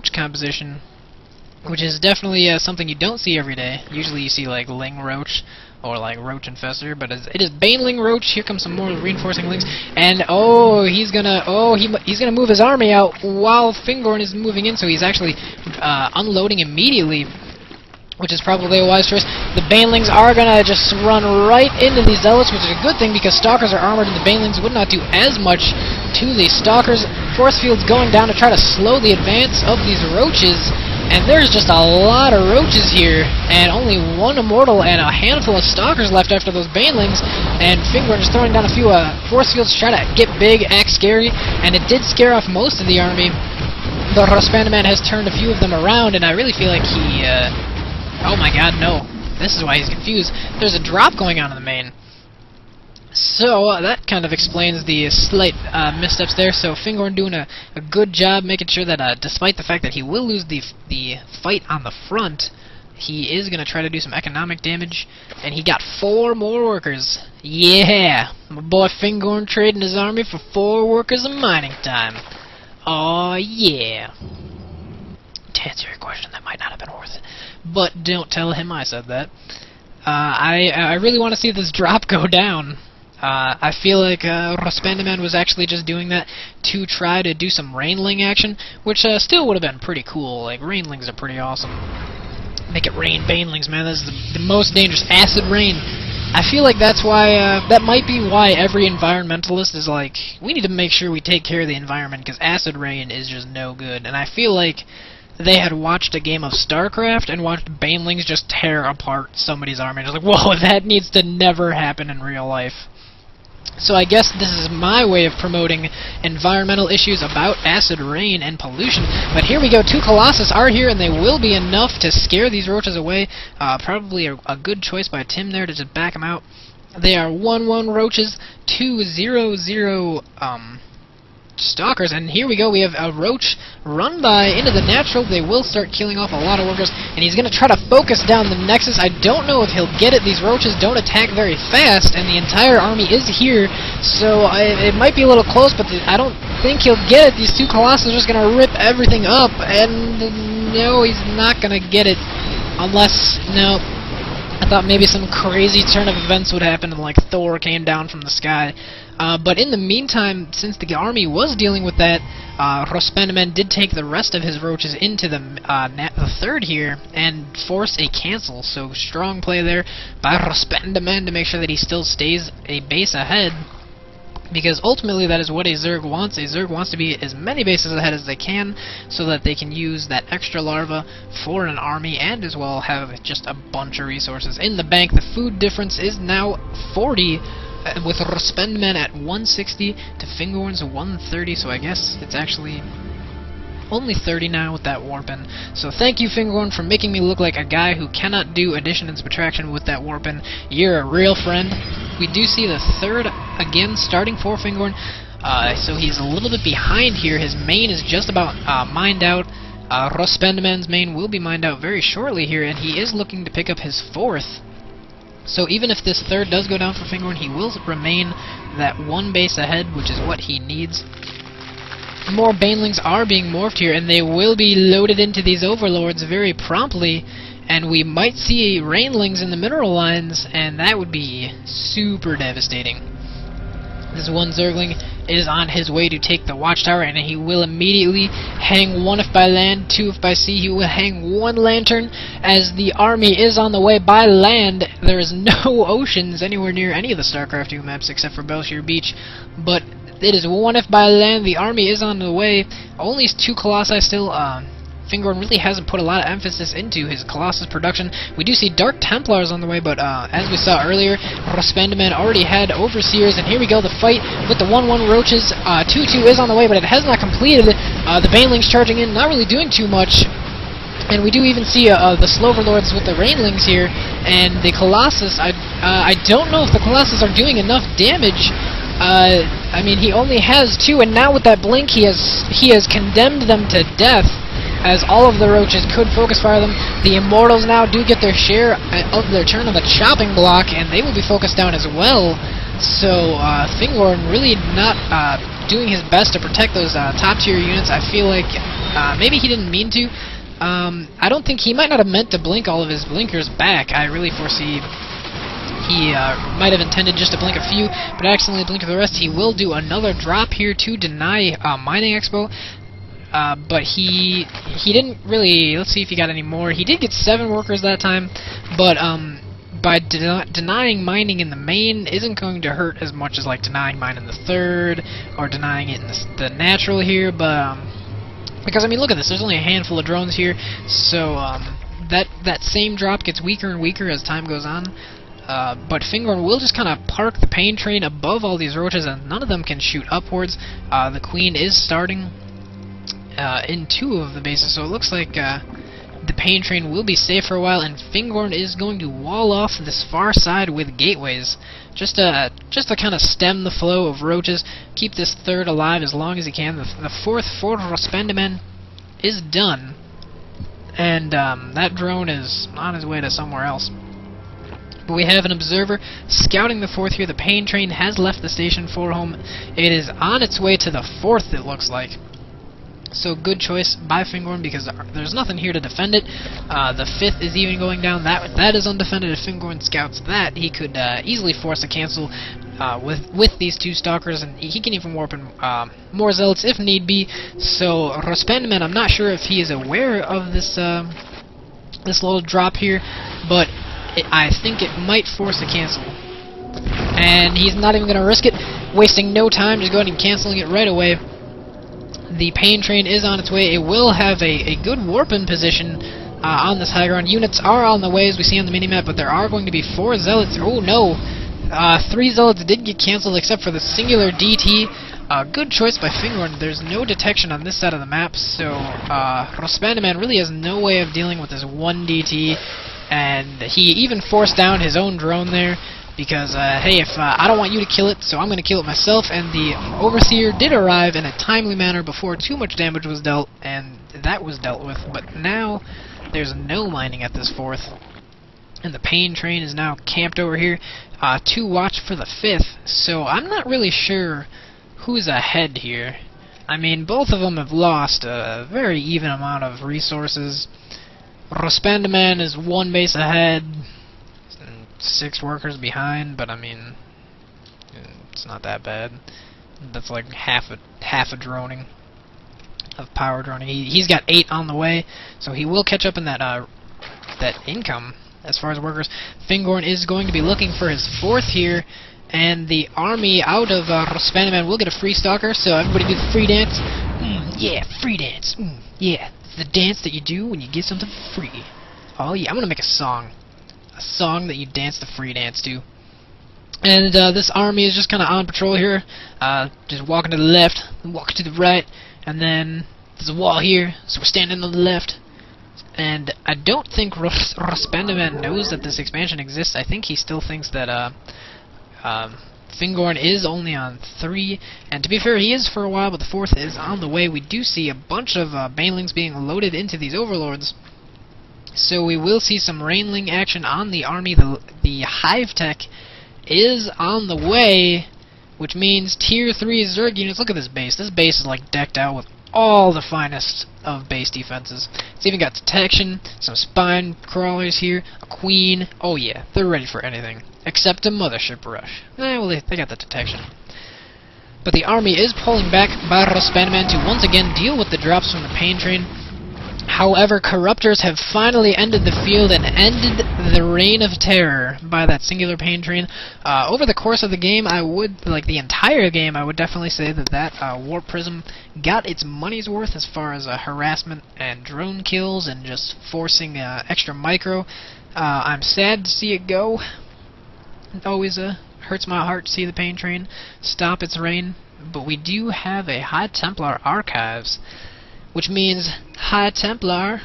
roach composition, which is definitely something you don't see every day. Usually you see like Ling Roach or like Roach Infestor, but it is Baneling Roach. Here comes some more reinforcing links, and he's gonna move his army out while Fingorn is moving in, so he's actually unloading immediately, which is probably a wise choice. The Banelings are gonna just run right into these Zealots, which is a good thing because Stalkers are armored and the Banelings would not do as much to the Stalkers. Force fields going down to try to slow the advance of these Roaches, and there's just a lot of Roaches here, and only one Immortal and a handful of Stalkers left after those Banelings, and Fingorn is throwing down a few Force fields to try to get big, act scary, and it did scare off most of the army. The RoSpandaman has turned a few of them around, and I really feel like he... oh my god, no. This is why he's confused. There's a drop going on in the main. So, that kind of explains the slight missteps there. So, Fingorn doing a good job making sure that, despite the fact that he will lose the fight on the front, he is going to try to do some economic damage. And he got 4 more workers. Yeah! My boy Fingorn trading his army for 4 workers of mining time. Oh yeah! To answer your question, that might not have been worth it. But don't tell him I said that. I really want to see this drop go down. I feel like RoSpandaman was actually just doing that to try to do some Rainling action, which still would have been pretty cool. Like, Rainlings are pretty awesome. Make it rain Banelings, man. This is the most dangerous. Acid rain. I feel like that's why, that might be why every environmentalist is like, we need to make sure we take care of the environment, because acid rain is just no good. And I feel like they had watched a game of StarCraft and watched Banelings just tear apart somebody's army. Just like, whoa, that needs to never happen in real life. So I guess this is my way of promoting environmental issues about acid rain and pollution. But here we go, 2 Colossus are here, and they will be enough to scare these Roaches away. Probably a good choice by Tim there to just back them out. They are 1-1 Roaches, 2-0-0 Stalkers, and here we go, we have a Roach run by into the natural. They will start killing off a lot of workers, and he's going to try to focus down the Nexus. I don't know if he'll get it. These Roaches don't attack very fast, and the entire army is here, so it might be a little close, but I don't think he'll get it. These 2 Colossus are just going to rip everything up, and no, he's not going to get it, unless, no, I thought maybe some crazy turn of events would happen, and like Thor came down from the sky. But in the meantime, since the army was dealing with that, RoSpandaman did take the rest of his Roaches into the third here and force a cancel. So strong play there by RoSpandaman to make sure that he still stays a base ahead, because ultimately that is what a Zerg wants. A Zerg wants to be as many bases ahead as they can so that they can use that extra larva for an army and as well have just a bunch of resources in the bank. The food difference is now 40, with RoSpandaman at 160 to Fingorn's 130, so I guess it's actually only 30 now with that Warpin. So thank you, Fingorn, for making me look like a guy who cannot do addition and subtraction with that Warpin. You're a real friend. We do see the third again starting for Fingorn, so he's a little bit behind here. His main is just about mined out. RoSpandaman's main will be mined out very shortly here, and he is looking to pick up his 4th. So even if this third does go down for Fingorn, he will remain that 1 base ahead, which is what he needs. More Banelings are being morphed here, and they will be loaded into these Overlords very promptly, and we might see Rainlings in the mineral lines, and that would be super devastating. This 1 Zergling is on his way to take the Watchtower, and he will immediately hang 1 if by land, 2 if by sea. He will hang 1 lantern as the army is on the way by land. There is no oceans anywhere near any of the StarCraft 2 maps except for Belshire Beach, but it is 1 if by land. The army is on the way. Only 2 Colossi still. Fingorn really hasn't put a lot of emphasis into his Colossus production. We do see Dark Templars on the way, but as we saw earlier, RoSpandaman already had Overseers, and here we go, the fight with the 1-1 Roaches. 2-2 is on the way, but it has not completed. The Banelings charging in, not really doing too much. And we do even see the Sloverlords with the Rainlings here, and the Colossus, I don't know if the Colossus are doing enough damage. I mean, he only has 2, and now with that blink, he has condemned them to death, as all of the Roaches could focus fire them. The Immortals now do get their share of their turn on the chopping block, and they will be focused down as well. So Fingorn really not doing his best to protect those top tier units. I feel like Maybe he didn't mean to. I don't think he might not have meant to blink all of his blinkers back. I really foresee he might have intended just to blink a few, but accidentally blink the rest. He will do another drop here to deny Mining Expo. But he didn't really. Let's see if he got any more. He did get 7 workers that time, but by denying mining in the main isn't going to hurt as much as like denying mine in the third or denying it in the natural here. But because I mean, look at this. There's only a handful of drones here, so that same drop gets weaker and weaker as time goes on. But Fingorn will just kind of park the pain train above all these roaches, and none of them can shoot upwards. The queen is starting in 2 of the bases, so it looks like the pain train will be safe for a while, and Fingorn is going to wall off this far side with gateways, just to kind of stem the flow of roaches, keep this third alive as long as he can. The fourth for RoSpandaman is done, and that drone is on his way to somewhere else. But we have an observer scouting the fourth here. The pain train has left the station for home. It is on its way to the fourth, it looks like. So good choice by Fingorn, because there's nothing here to defend it. The fifth is even going down. That is undefended. If Fingorn scouts that, he could easily force a cancel with these 2 stalkers, and he can even warp in more zealots if need be. So RoSpandaman, I'm not sure if he is aware of this this little drop here, but I think it might force a cancel. And he's not even going to risk it, wasting no time, just going and canceling it right away. The pain train is on its way. It will have a good warp-in position on this high ground. Units are on the way, as we see on the minimap, but there are going to be 4 zealots. Oh no! 3 zealots did get cancelled, except for the singular DT. Good choice by Fingorn. There's no detection on this side of the map, so RoSpandaman really has no way of dealing with this 1 DT, and he even forced down his own drone there. Because, hey, if I don't want you to kill it, so I'm going to kill it myself, and the Overseer did arrive in a timely manner before too much damage was dealt, and that was dealt with. But now, there's no mining at this fourth, and the pain train is now camped over here to watch for the fifth, so I'm not really sure who's ahead here. I mean, both of them have lost a very even amount of resources. RoSpandaman is 1 base ahead, 6 workers behind, but I mean, it's not that bad. That's like half a droning of power droning. He's got 8 on the way, so he will catch up in that income as far as workers. Fingorn is going to be looking for his 4th here, and the army out of RoSpandaman will get a free stalker. So everybody do the free dance. Yeah, free dance. Yeah, it's the dance that you do when you get something free. Oh yeah, I'm gonna make a song. A song that you dance the free dance to. And this army is just kind of on patrol here, just walking to the left, walking to the right, and then there's a wall here, so we're standing on the left. And I don't think RoSpandaman knows that this expansion exists. I think he still thinks that Fingorn is only on 3, and to be fair, he is for a while, but the 4th is on the way. We do see a bunch of banelings being loaded into these overlords. So we will see some Rainling action on the army. The Hive Tech is on the way, which means Tier 3 Zerg units. Look at this base. This base is like decked out with all the finest of base defenses. It's even got detection, some spine crawlers here, a queen. Oh yeah, they're ready for anything. Except a mothership rush. Well, they got the detection. But the army is pulling back by RoSpandaman to once again deal with the drops from the pain train. However, Corruptors have finally ended the field and ended the reign of terror by that singular pain train. Over the course of the game, the entire game, I would definitely say that Warp Prism got its money's worth as far as harassment and drone kills and just forcing extra micro. I'm sad to see it go. It always hurts my heart to see the pain train stop its reign. But we do have a High Templar archives, which means High Templar,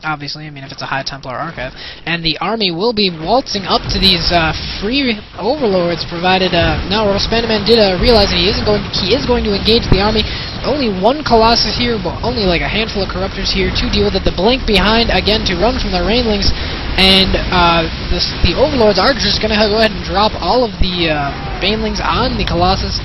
obviously, I mean if it's a High Templar archive, and the army will be waltzing up to these free overlords, provided now RoSpandaman did realize that he is going to engage the army. Only 1 Colossus here, but only like a handful of Corruptors here to deal with it. The blink behind, again, to run from the Rainlings, and the overlords are just going to go ahead and drop all of the Banelings on the Colossus.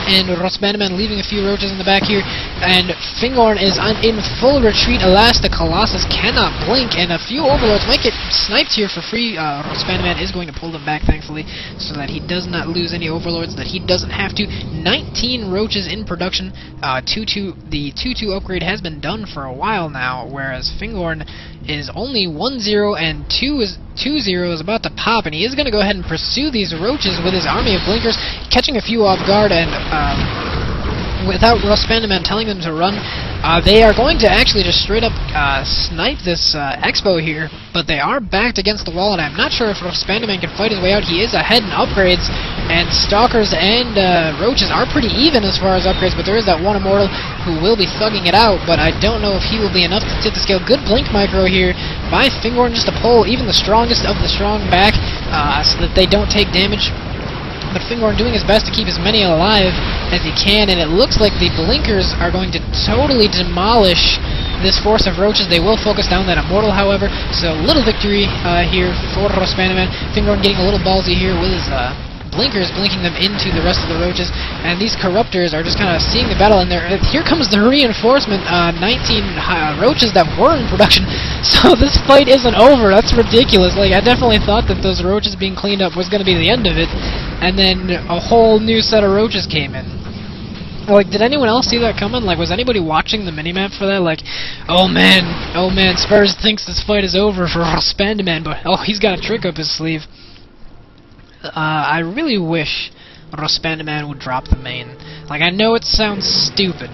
And RoSpandaman leaving a few roaches in the back here, and Fingorn is in full retreat. Alas, the Colossus cannot blink, and a few Overlords might get sniped here for free. RoSpandaman is going to pull them back, thankfully, so that he does not lose any Overlords, that he doesn't have to. 19 roaches in production. The 2-2 upgrade has been done for a while now, whereas Fingorn is only 1-0, and 2-0 is about to pop, and he is going to go ahead and pursue these roaches with his army of blinkers, catching a few off guard, and without RoSpandaman telling them to run, they are going to actually just straight up snipe this Expo here, but they are backed against the wall, and I'm not sure if RoSpandaman can fight his way out. He is ahead in upgrades, and Stalkers and Roaches are pretty even as far as upgrades, but there is that one Immortal who will be thugging it out, but I don't know if he will be enough to tip the scale. Good blink micro here by Fingorn just to pull even the strongest of the strong back so that they don't take damage. But Fingorn doing his best to keep as many alive as he can, and it looks like the blinkers are going to totally demolish this force of roaches. They will focus down that Immortal, however, so little victory here for RoSpandaman. Fingorn getting a little ballsy here with his blinkers, blinking them into the rest of the roaches, and these Corruptors are just kind of seeing the battle, and here comes the reinforcement, 19 roaches that were in production, so this fight isn't over. That's ridiculous. Like, I definitely thought that those roaches being cleaned up was going to be the end of it, and then a whole new set of roaches came in. Like, did anyone else see that coming? Like, was anybody watching the minimap for that? Like, oh man, Spurs thinks this fight is over for RoSpandaman, but oh, he's got a trick up his sleeve. I really wish RoSpandaman would drop the main. Like, I know it sounds stupid,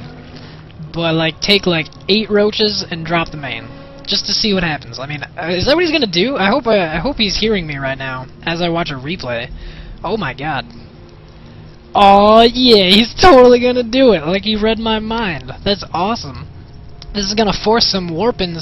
but like, take like 8 roaches and drop the main, just to see what happens. I mean, is that what he's gonna do? I hope he's hearing me right now as I watch a replay. Oh my god. Oh yeah, he's totally gonna do it. Like, he read my mind. That's awesome. This is gonna force some warp-ins.